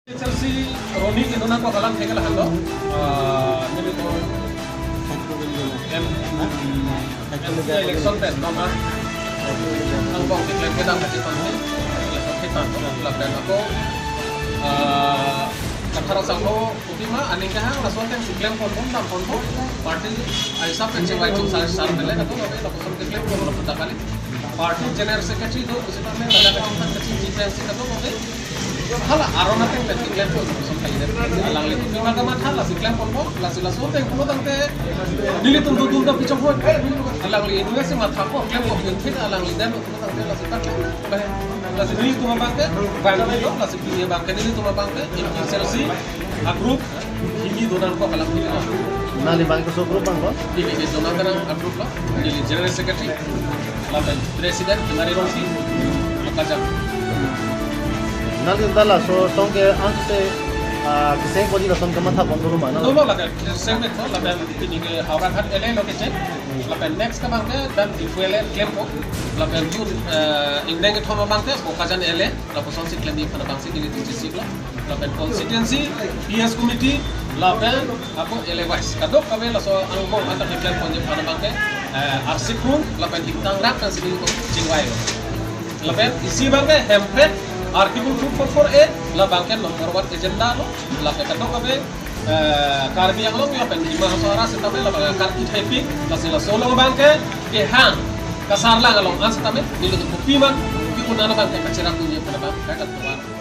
Chelsea Roni ke nona ko kalam thekala hando nili to election ten mama ang bong tiklan ke dang kati pante la so khitan to la ben ako kathara sangho utima aning ka hang la so ten siklem kon dam kon party aisa pe chewai chu sar mele na to abe la person tiklen ko la pata kali party general secretary do usita me la ka tan kati defense ka to abe hala arona teng le tiklen ko sampai ide alang le tu maga matha la siklen kon bo la sila so teng ko dang te dili tum tum da pichong ho alang le inu se matha ko klem ko thit alang le dan ko dang te la sikta la dili tu ma bangke bang lo la sikti bangke dili tu ma bangke in selsi a group himi donan ko kalam dili na limang ko so group bang ko dili ke donan karang a group lo dili general secretary la president ngari rosi makaja nalin dala so tongke anse kiseng ko dilo som kama tha bondoro mana no la segment no la ini ke hawra khat ele lo ke che la next ka bangke dan ifuele claim ko la jun indeng ke thoma bangke ko kajan ele la poson sit claim khana bangsi dili tu sik la constituency PS committee la apo ele wise kadok kabe la so angko ata ke claim ko je khana bangke arsikun la hitang rak kan sini ko jingwai la isi bangke hempe Artikel 244A la bangken nomor 1 agenda lo la ka to kabe karbi yang lo la pen lima sara setabe la bangka kar typing la sila solo bangke ke hang kasar la ngalong an setabe dilu tu piman pi unana bangke kacera punya pada bangka ka to